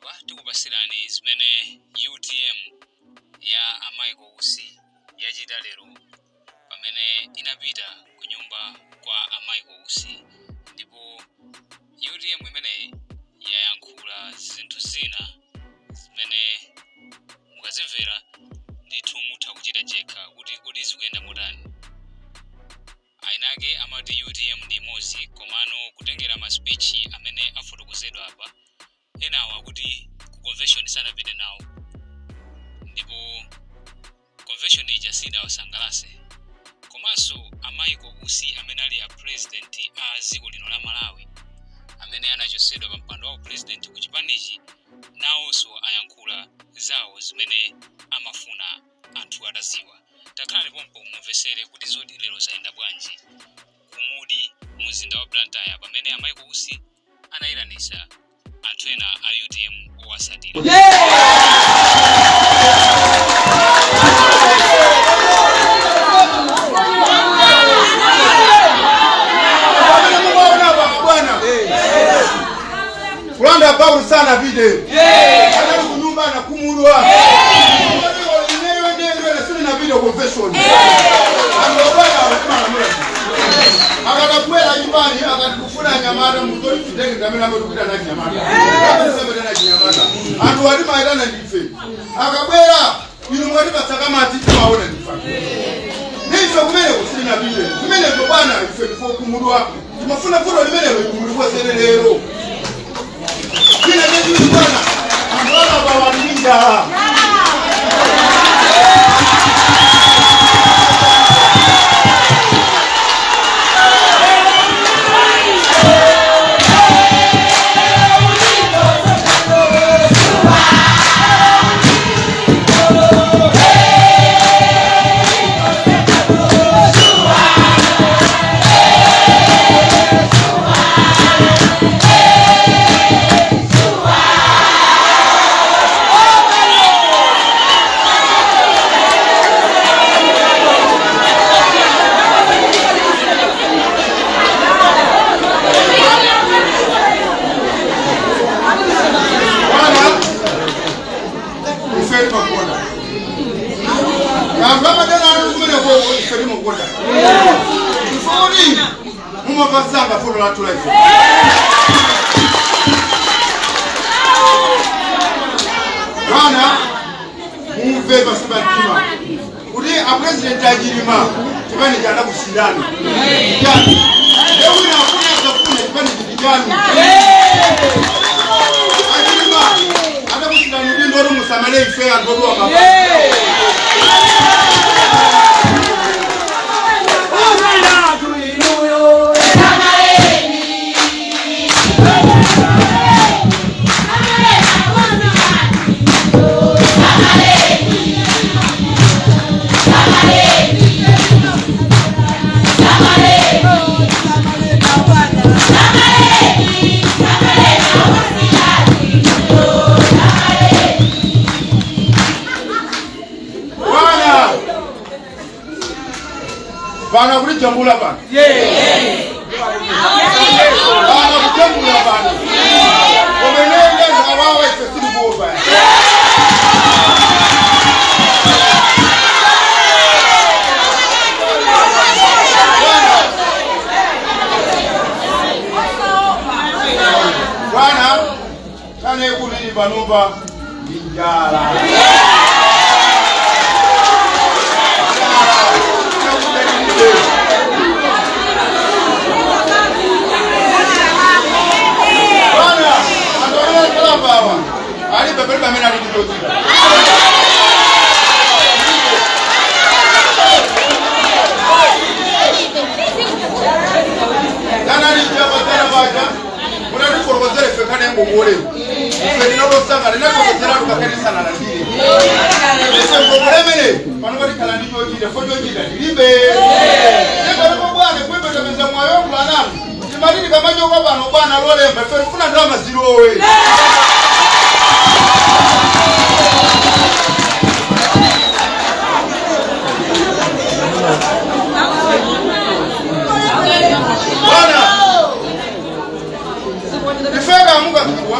apa tikupasirani zimene UTM ya Amaiko Usi yachita lero pamene inapita ku nyumba kwa Amaiko Usi, ndipo UTM imene yayankhula zinthu zina zimene mukazimvera ndithu mutha kuchita chekha kuti zikuyenda motani. Ainake amati UTM ndi imodzi, komano kutengera ma speech amene afotokozedwa apa enawa kuti ku convention sanapite nawo, ndipo convention ija sidawasangalase. Komanso Amaiko Usi amene ali a president a dziko lino la Malawi amene anachosedwa pa mpando wa president ku chipanichi, nawonso ayankhula zawo zimene amafuna anthu ataziwa. Takhala pompo mumvesere kuti zodi lero zayenda bwanji kumudi muzinda wa Blantyre pamene Amaiko Usi anayiranisa anthu ena a UTM owasatira. Kulanda Paul sana vide. Ana kunyumba na kumulwa. Na video confession. Akatakwela nyumbani akatufuna nyamara mutoli tudenge ngamela ngokupita na nyamara. Akasema na nyamara. Antu wali mairana ndife. Akabwera ino mwali basakama ati maona ndifa. Nizo kumene kusina video. Kumene ndo bwana ife ndifo kumulwa. Tumafuna fulo limene kumulwa selelero. Kile ndizo bwana. Ambala bawalinda. Mumavazanga fulo la tula ife. Bwana mumveva sibatima. Kuti a president ajirima kibani jana kushindana. Jani. Leo ina kuna kufuna kibani kijani. Ajirima ana kushindana ndi ndoro musamale ife andoro wa baba. Bana kuri jambula bana. Bana kuri jambula bana. Omenende awawa ifesidi boba. Bana kane kuli banomba njala. Ali bebel bamena ali dikoti. Dana ni jaba tara baja. Muna ni forozere fekane ngomole. Fekane no sanga na ko tera ko kani sana na ndire. Ese ngomole pano bali kala ndi joji de fojo jida libe. Ne bali ko bwana kwebe de meza mwayo bwana. Imani kama nyoka bana bwana lole mbefe funa ndama zero we. Bwana, ifeka munga kwa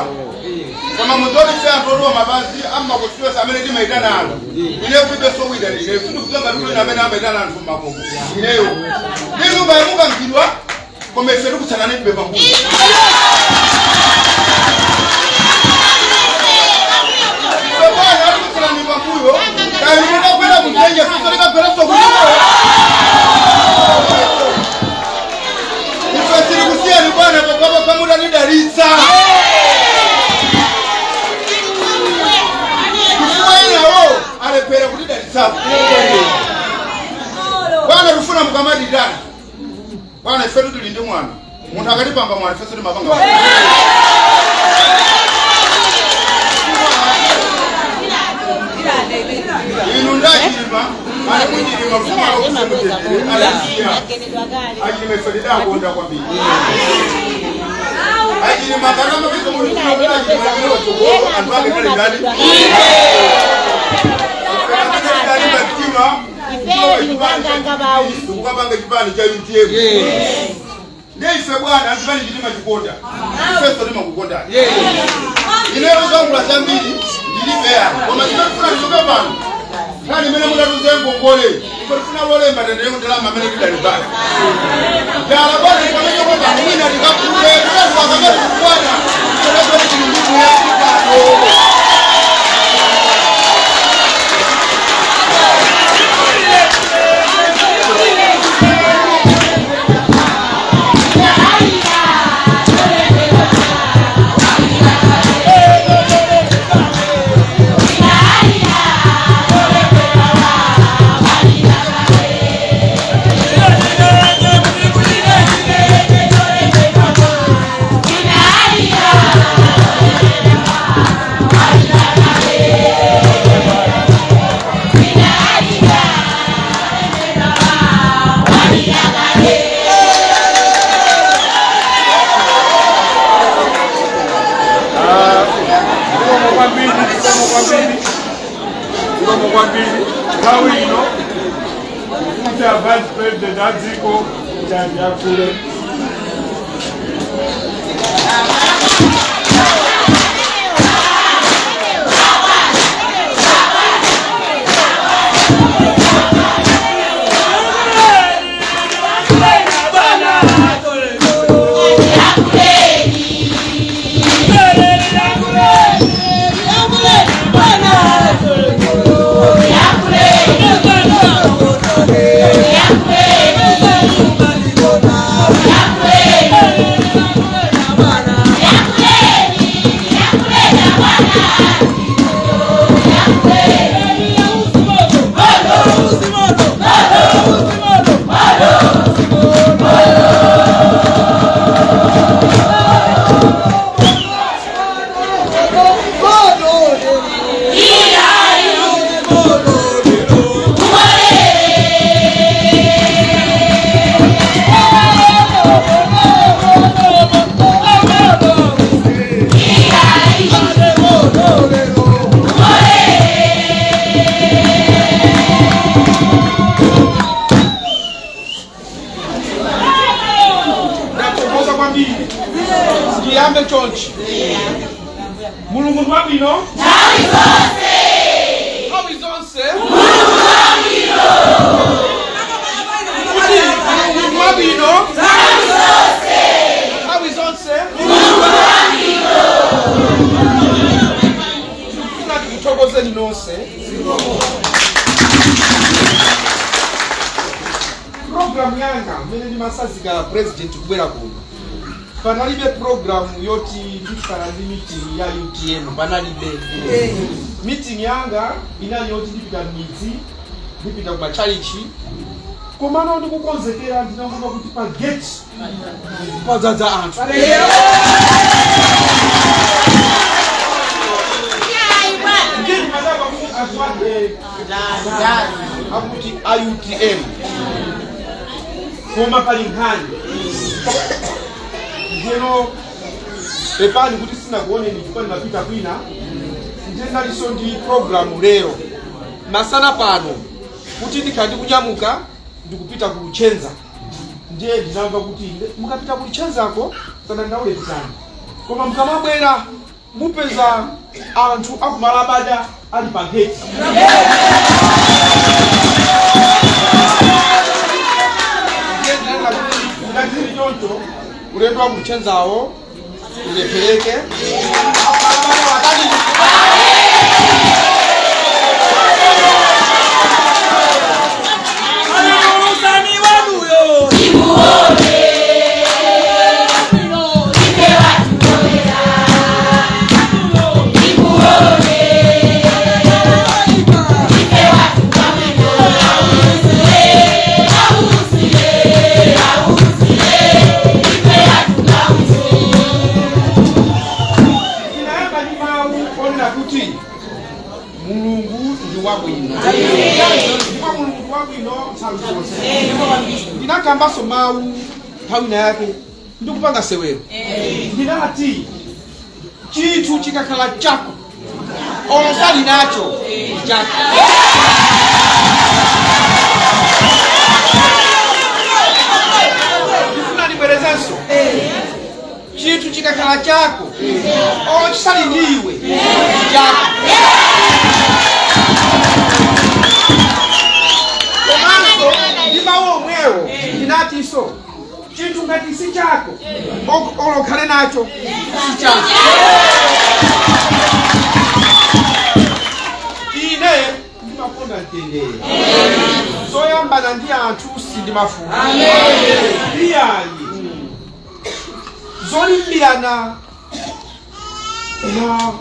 kama Mwanzoni fea mtoto mabazi ama kusiwa samene kima itana alo. Ile kuibe so wida ni. Ile fundu kutanga duwe na mena itana alo fuma kongo. Ile yo. Nilu ba munga mkidwa. Komeselu kuchanani mbeba mbuzi. Bwana hadi kuchanani mbuyo. Kaimuna kwenda mtenje sisi nika kwenda so kuliko. Niswasiri kusia ni bwana kwa kama muda ni darisa. Alepera kuti dalisapo. Bwana rufuna mukamadi dani. Bwana ife tulinde mwana. Muntu akatipamba mwana ife tuli mapanga. Inu ndachilima, ale kunjilima rufuma okusemutete, alasiya. Ajilima ife lidakonda kwambiri. Ajilima karama kizo mulu kumabila ajilima kilo chokoro, antuake kale gani. Ukabanga kibani cha UTM. Neife bwana kibani kitima kikonda. Feso lima kukonda. Inero zangu la zambili ndilipea. Kwa masina kuna nitoka bana. Nani mene muda tuzengo ngole. Kuna wole mbadende yangu ndalama mene kidali bana. Dala bwana nikamenya kwa bana. Mimi nalikakule. Kwa sababu bwana. Kwa sababu ni nguvu yake bwana. Vice President Aziko Janjakule. Kiambe chonchi. Mulungu mwabino. Habizonse. Mulungu mwabino. Habizonse. Tukutokoze ninose. Program yanga mene ni masazi ga president kubera kuno. Panalibe program yoti ndifana ndi meeting ya UTM panalibe. Meeting yanga inali yoti ndipita midzi, ndipita ku chalichi. Komano ndikukonzekera ndinangomba kuti pa gate padzaza anthu. Ngeni madaba kuti atwande akuti UTM. Koma pali nkhani. Ngeno epani kuti sina kuone ni chipani napita kwina. Njenga liso ndi program lero. Masana pano kuti ndikandi kunyamuka ndikupita ku Luchenza. Ndiye ndinamva kuti mukapita ku Luchenza ko sana ndaule pitani. Koma mkamabwera mupeza anthu akumalabada ali pa gate. Ngati choncho ulendo wa kuchenzawo ulepeleke ndinakambaso mawu nthawi yake ndikupanga sewero. Ndinati chinthu chikakhala chako osali nacho chako. Ndifuna ndibwerezenso chinthu chikakhala chako osali ndiwe chako. Komanso ndimawo omwewo ndinati so chinthu ngati si chako olokhale nacho si chako. Ine ndimakonda mtendere. Zoyambana ndi anthu sindimafuna. Iyayi zolimbirana na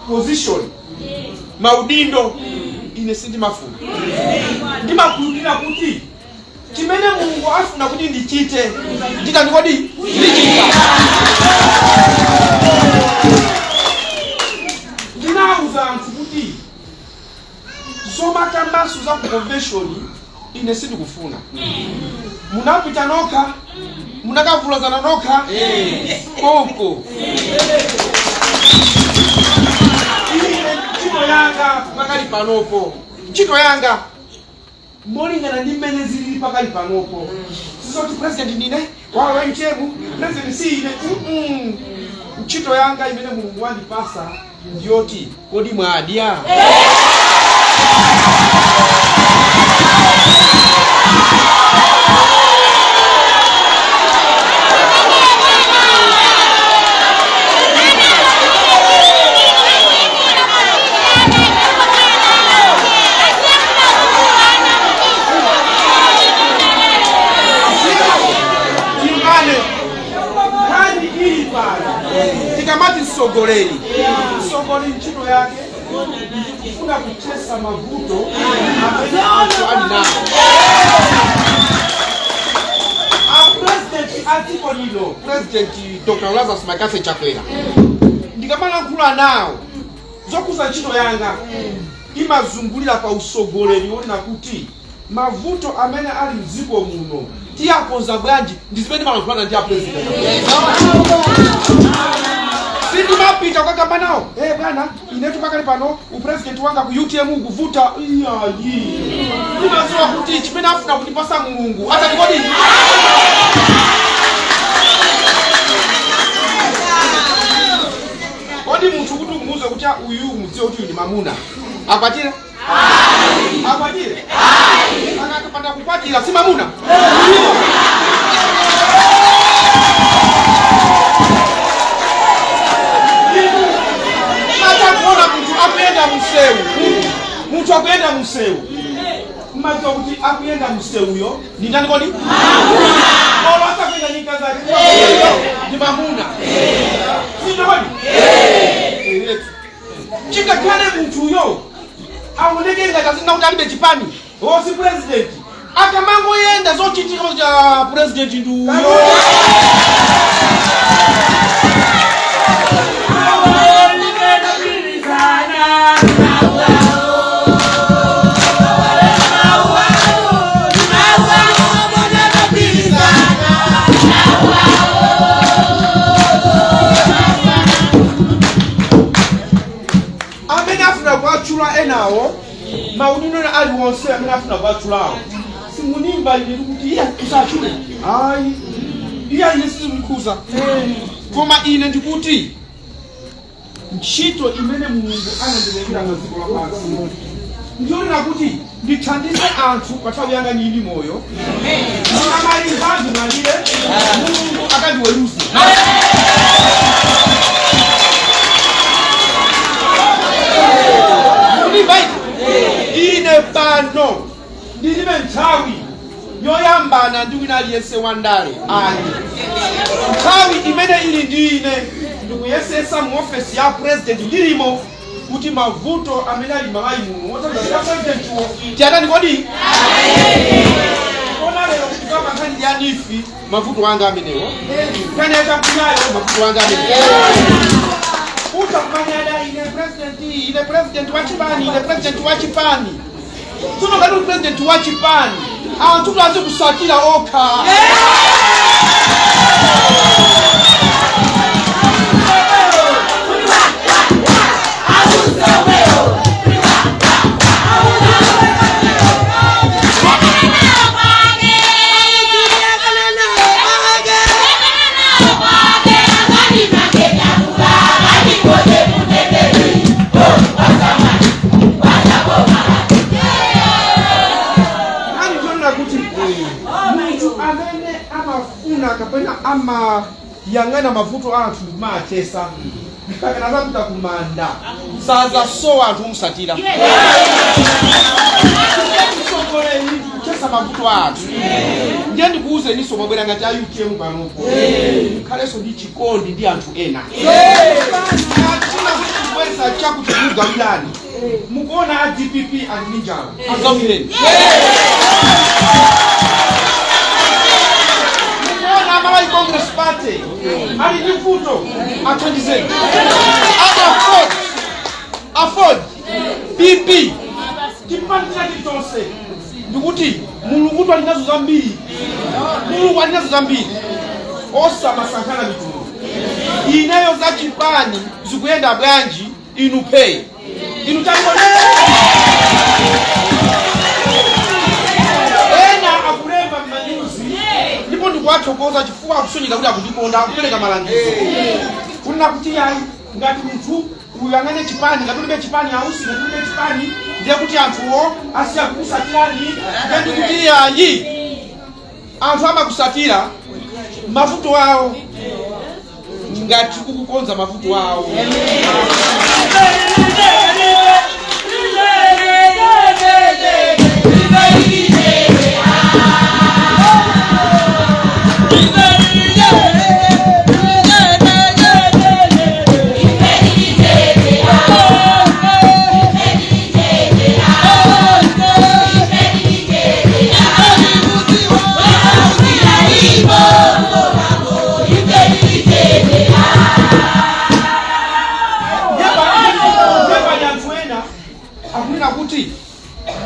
position maudindo ine sindimafuna. Ndimakhulupirira kuti chimene Mulungu afuna kuti ndichite ndikati kodi ndichita. Ndinauza anthu kuti zomakambaso za ku convention ine sindikufuna. Munapita nokha, munakavulazana nokha koko. Ntchito yanga pakali panopo, ntchito yanga molingana ndi mmene zilili pakali panopo. Sizoti president ndine wawa mchemu president si ine. Ntchito yanga imene Mulungu wandipasa ndiyoti kodi mwadya. Tikamati sogoleni ntchito yake kufuna kuchesa mavuto amene anthu ali nawo. President atiko lino, President Dr. Lazarus Makase Chakwera, ndikamalankhula nawo zokuza ntchito yanga imazungulira pa usogoleri wonena kuti mavuto amene ali mdziko muno tiyakonza bwanji ndizimene malankhulana ndi a president. Sindimapita kukagamba nawo bwana inetu pakali pano upresident wanga ku UTM ukuvuta. Iyayi ndimaziwa kuti chimene afuna kundipasa Mulungu atati kodi. Kodi munthu kuti umuuze kuti uyu mudziwe kuti uyu ndi mamuna akwatire? Akwatire? Akapanda kukwatira si mamuna? Munthu akuyenda msewu mmadziwa kuti akuyenda msewuyo ndi ndani kodi? Olo asakuyenda nyika zake ndi mamuna sinde kodi? Chikakhale munthuyo aoneke ngati azinda kuti alibe chipani si president akamangoyenda zochitika cha president ndiuyo. Chula enawo maunino ali wonse amene afuna kwachulawo simunimba ili kuti iya kusachule ayi iya ine sizimukhuza koma ine ndikuti ntchito imene Mulungu anandilemera maziko lapansi ndiona kuti ndithandize anthu pa nthawi yanga ndili moyo ndinamalizazi malire Mulungu akandiweruze. Ine pano ndilibe nthawi yoyambana ndi wina aliyense wandale ayi. Nthawi imene ili ndi ine ndikuyesesa mu ofesi ya president ndilimo kuti mavuto amene ali malayi muno wotandika presidentwo tiyatani kodi kona lero kuti kama nkhani ya nifi mavuto wanga amenewo kani yachakunyayo mavuto wanga amenewo utamanyada ine president wa Chipani tuno kati president wa Chipani anthu tulaze kusatira okha. Ama yangana mavuto anthu machesa mpaka nazakuta kumanda saza so anthu musatira chesa mavuto anthu ndiye ndikuuze niso mabwera ngati ayuchemu panopo khaleso ndi chikondi ndi anthu ena achina kuweza chakuti kugawirani mukuona a DPP ali njala agawireni Congress Party ali ndi mvuto athandizeni afford PP Chipani chilichonse ndikuti Mulungu alinazo zambiri osamasankhana mitundu ineyo za Chipani zikuyenda bwanji inu pay inu takone ena akulemba manyuzi ndipo ndikuwathokoza chifukwa akusonyeza kuti akudikonda akupereka malangizo kuna kuti yayi ngati munthu uyang'ane Chipani ngati ulibe Chipani ausi ngati ulibe Chipani ndiye kuti anthuwo asiya kukusatirani ngati kuti yayi anthu amakusatira mavuto awo ngati kukukonza mavuto awo.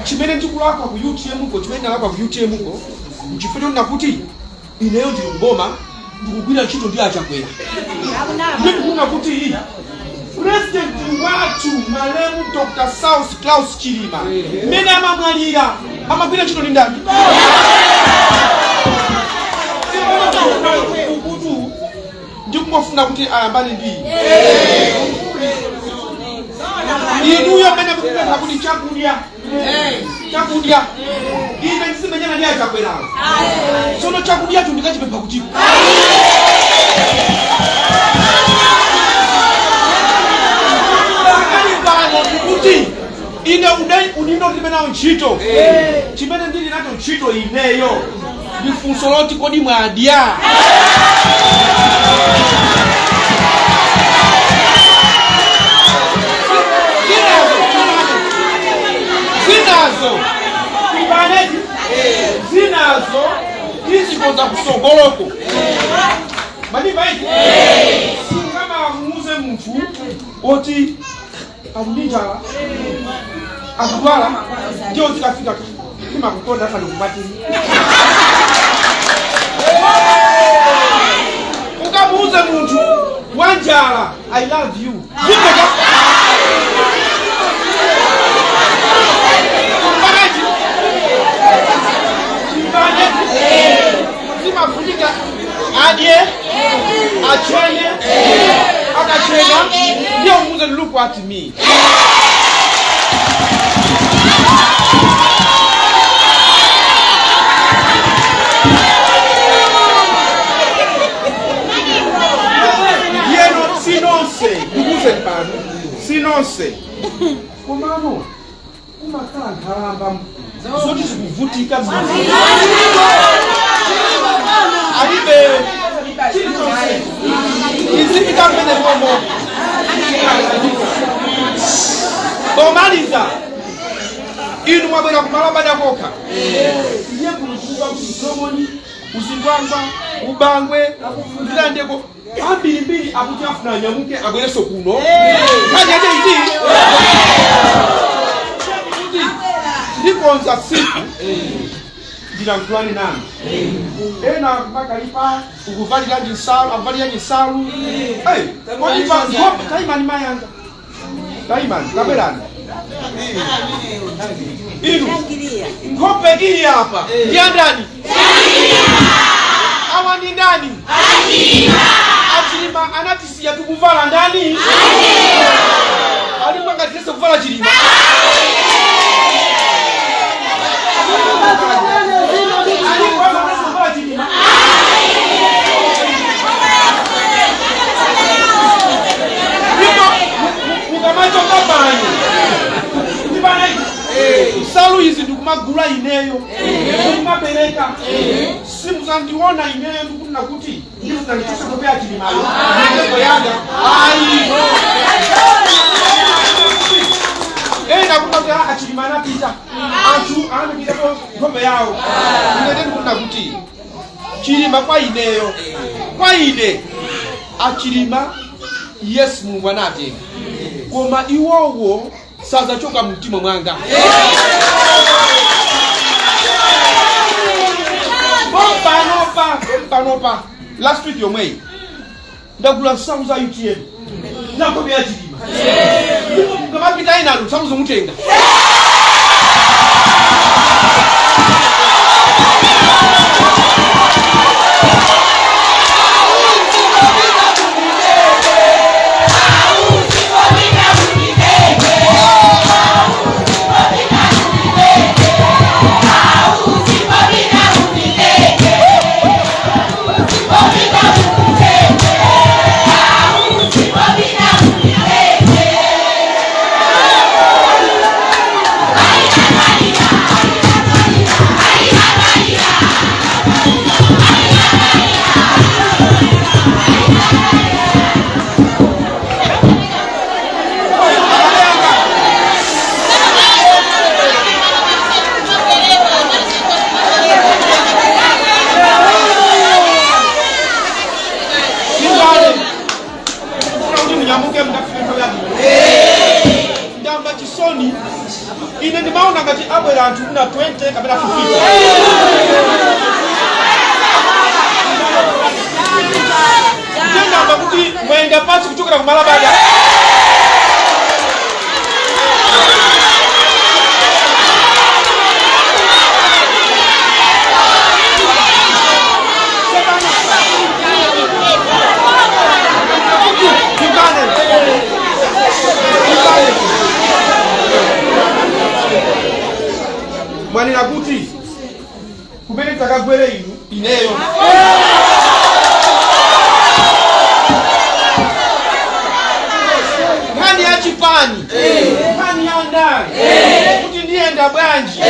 Chimene ndikulakwa ku UTM ko chimene ndalakwa ku UTM ko mchifukwa nakuti ineyo ndili ngoma ndikugwira ntchito ndi achakwera ndikufuna kuti president wathu malemu Dr. South Klaus Chilima mene amamwalira amagwira ntchito ndi ndani ukutu ndikumafuna kuti ayambane ndi inuyo mene mukupeza kuti chakudya ine ndisimenyana ndi achakwerawo sono chakudya tu ndikachipempha kuti kuti ine udindo ndilibe nawo ntchito chimene ndili nacho ntchito ineyo ndifunso loti kodi mwadya zinazo izikoza kusogoloko maniva iti singama muze munthu oti alindijala akudwala ndiyo zikafika kima kukonda fani kupati ukamuuze munthu wanjala I love you zimafunika adye achenye akachena ndiyo umuze look at me. Sinonse. Komano. Umakala ngalamba. Zoti zikuvutika mzima. Alibe. Izipika mbele komo. Bomaliza. Inu mwabena kumala bada koka. Iye kulukuba kusikromoni. Usingwangwa. Ubangwe. Ndandeko. Ambili akutafuna nyamuke agwereso kuno. Kati ate iti. Ndikonza siku. Ndina mtuani nani. Ena mpaka lipa. Ukuvali yanji salu. Avali yanji salu. Kwa lipa. Taimani mayanga. Taimani. Kabelani. Inu. Ngope giri hapa. Yandani. Awa ni nani? Achilima anatisia tukuvala ndani. Alima ngatese kuvala chilima. Mukamacho kabanyi. Salu hizi ndikumagula ineyo. Ndikumabeleka. Simu zandiona ineyo ndikuna kuti ndiyo zanitesa kupea chilimayo. Ndiko yanga. Ai. Nakuta achilimana pita. Antu anapita ngombe yao. Ndikuna kuti chilima kwa ineyo. Kwa ine achilima yes Mungu anatenga. Koma iwowo saza choka mtima mwanga. Panopa. Last week yomwe. Ndagula samu za UTM. Ndakobya chilima. Kama pita ina ndo samu zomutenga. Ndamba chisoni ine ndimaona ngati abwera anthu kuna 20 kapena 50. Ndamba kuti mwenda pasi kuchokera kumalabada. Mwani na kuti kubele takagwele inu ineyo. Ngani ya chipani. Ngani ya ndani. Kuti ndienda bwanji.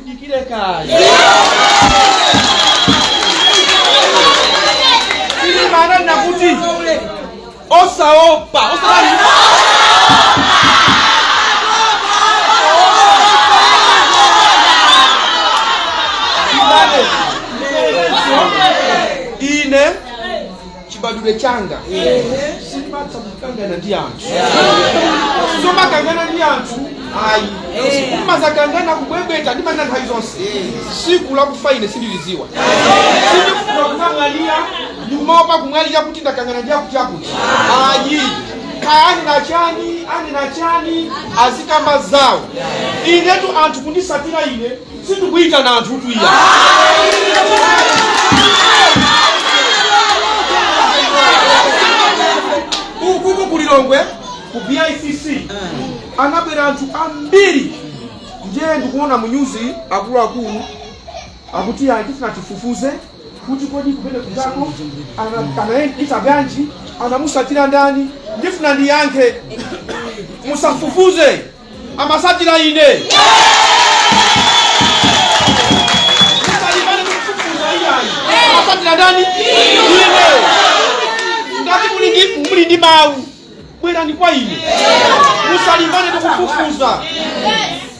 Ndikile kazi. Ili maana na kuti osaopa. Ine chibadule changa sipata kukangana ndi anthu. Soma kangana ndi anthu ayi. Kumaza kangana kubwebeta ndi manana nthawi zonse. Siku la kufa ine sindiliziwa. Sindifuna kumang'alira ndikumaopa kumwalira kuti ndakangana ndi akuti. Ayi. Ani na chani azikamba zawo. Inetu anthu kundisatira ine sindikuita na anthu tuya. Ukuku kulilongwe ku BICC anabwera anthu ambiri. Ndiye ndikuona munyuzi akuluakulu akuti andifuna tifufuze kuti kodi kumene kutako anaita bwanji, anamusatira ndani. Ndifuna ndiyankhe, musafufuze, amasatira ine. Amasatira ndani? Ine. Ngati muli ndi mawu, bwerani kwa ine. Musalimbane ndikufufuza.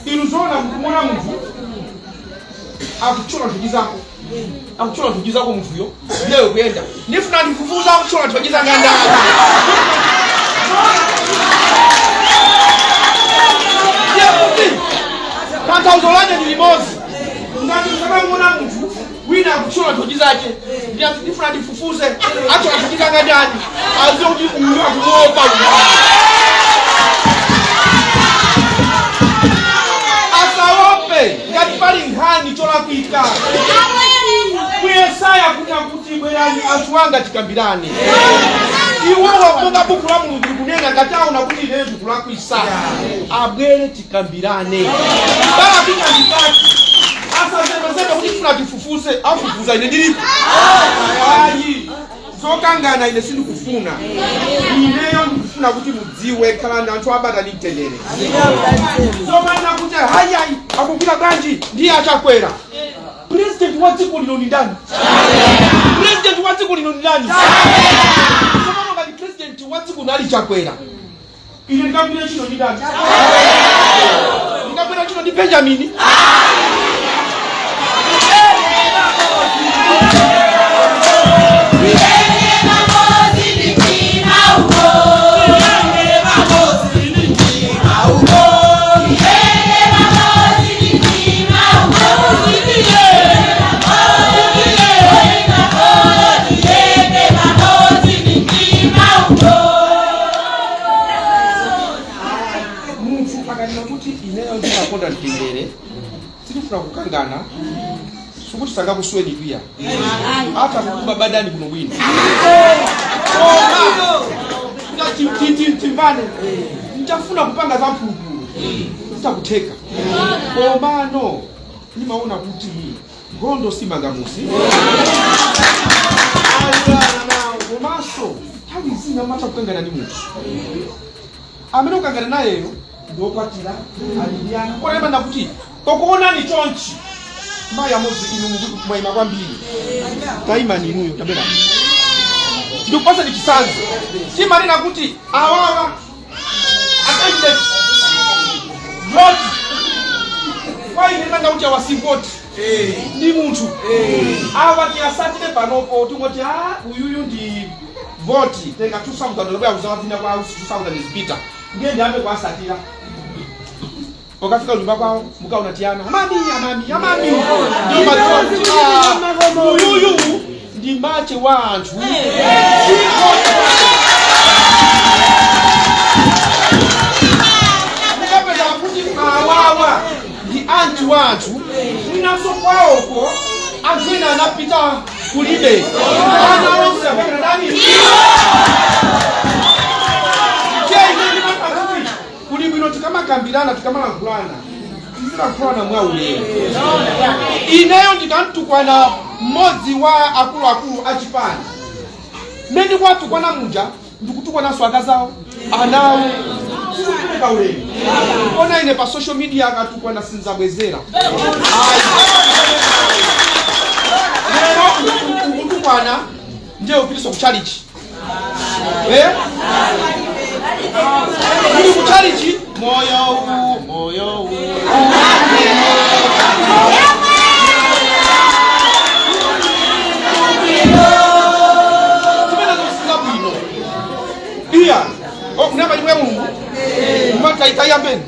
Inu zona kumona munthu akuchola nthuji zako. Akuchola nthuji zako munthuyo. Leo kuyenda. Ndifuna ndifufuza akuchola nthuji zanga ndani. Pantauzo lake ni limozi. Ngati mwana munthu wina akuchola nthuji zake. Ndifuna ndifufuze achola nthuji zanga ndani. Aziyo kuti uyu akumuopa. Ngati pali nkhani cholakwika. Kuyesaya kuti bwerani anthu anga tikambirane. Iwo waponga buku la Mulungu kunena ngati aona kuti ine ndikulakwisa. Abwere tikambirane. Bala tikambirane. Asazemezeme kuti funa tifufuze, afufuza ine ndilipo. Ayi. Zokangana ine sindikufuna. Ineyo ndikufuna kuti mudziwe khalani anthu abata ndi mtendere. Zomana kuti hayi akugwira bwanji ndiye achakwera. President wa dziko lino ndi ndani? President wa dziko lino ndi ndani? Zomana ngati president wa dziko nali chakwera. Ine ndikagwira chino ndi ndani? Ndikagwira chino ndi Benjamin. Konda ntendere tikufuna kukangana sukuti sanga kusweni pia hata kukuba badani kuno bwino timbane nitafuna kupanga za mpulupulu nitakuteka komano nimaona kuti gondo si magamusi komaso hali zina mata kukangana ni munthu amene ukangana nayeyo ndokwatira aliyana kwa neba nakuti kokuona ni chonchi maya mozi inu mwaima kwambiri taima ni nuyo tabela ndikupasa ni kisanzo chima nina kuti awawa akandidate vote kwa inenda nga ucha wasivoti ni muntu awa kiasatile panopo tungoti uyuyu ndi voti tenga 2,000 lobe ya uzawazina kwa 2,000 izipita ndiye ndiambe kwa satira. Wakafika nyumba kwao muka unatiana amami uyuyu ndi mache wa anthu mukapeza kuti awawa ndi anthu wathu mwinaso kwawoko anthu ena anapita kulibe ana onse apakana nani kulibwino tikamakambirana tikamalangulana tizilangulana mwaulero. Ineyo ndikantukwana mmodzi wa akuluakulu achipani mene kwatukwana muja ndikutukwananso akazawo anawo sizikupereka ulemu. Ona ine pa social media akatukwana sinzabwezera lero ukutukwana ndiye upitiso kuchalichi kuli kuchalichi moyo simena kusiza bwino iya kunamba chimwe Mulungu umataitaya mbeni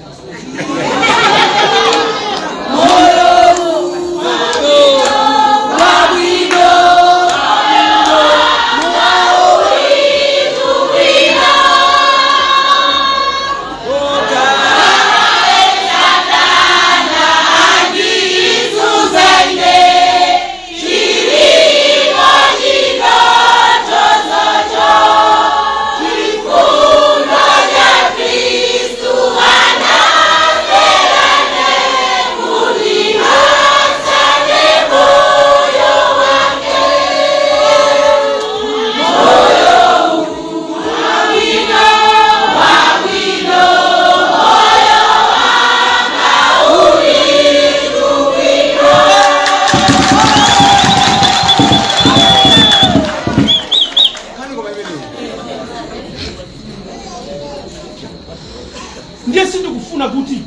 ndiye sindikufuna kuti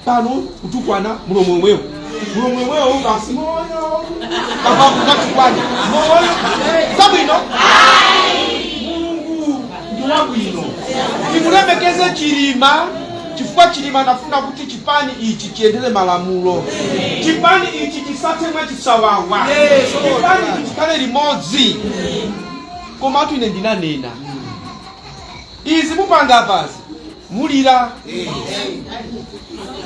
pano kutukwana mulomwemwewo basi moyo baba kutukwana moyo sabwino Mungu ndi wabwino timulemekeze Chilima chifukwa Chilima nafuna kuti chipani ichi chiendele malamulo chipani ichi chisatemwe chisawawa chipani ichi chikhale limodzi koma atu ine ndinanena izi mupanga pasi mulira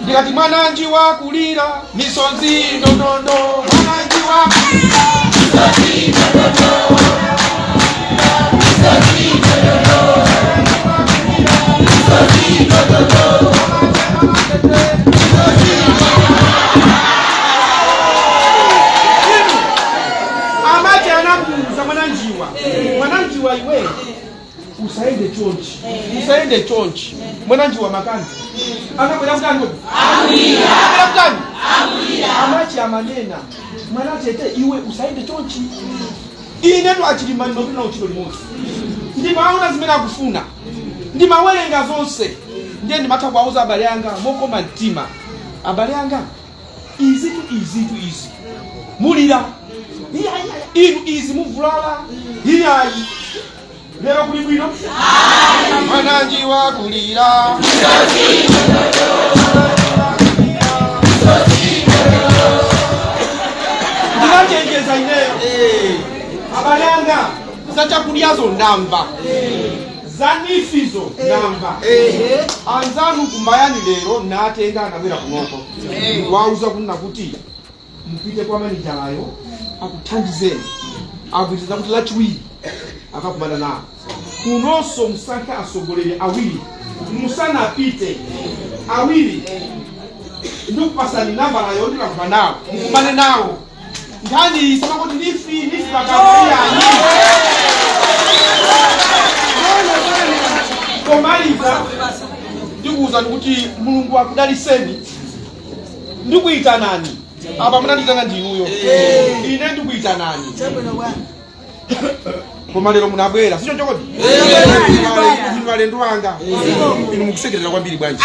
ndikati mwananji wakulira misonzi ndonondo mwananji wakulira misonzi ndonondo misonzi ndonondo misonzi ndonondo amati anakuza mwananjiwa iwe usaende chonchi mwananjiwa makani anakwenda mkani amachi amanena mwanachete iwe usaende chonchi inetu Achilima ndinopina uchilo limodzi ndimaona zimene akufuna ndimawerenga zonse ndiye ndimatha kuwauza abale anga mokoma mtima abale anga izitu izi mulira inu izi muvulala iyayi lero kuli bwino mwananji wakulira ndinachenjeza ineyo abale anga zachakulyazo ndamva zanifizo ndamva anzanu kumbayani lero natenga anabwera kunoko wauza kunena kuti mpite kwa manijalayo akuthandizeni akuitiza kuti lachiwiri akakumana nawo kunonso musankhe asogolere awiri musana apite awiri ndikupasani nambala yo ndikakuma nawo mukumane nawo nkhani isema kuti nifi pakapiyani komaliza ndikuuza ndikuti Mulungu akudaliseni ndikuyitanani apa munanditana ndinuyo ine ndikuyitanani koma lero munabwera sicho chokoti inu alendo anga inu mukusekerera kwambiri bwanji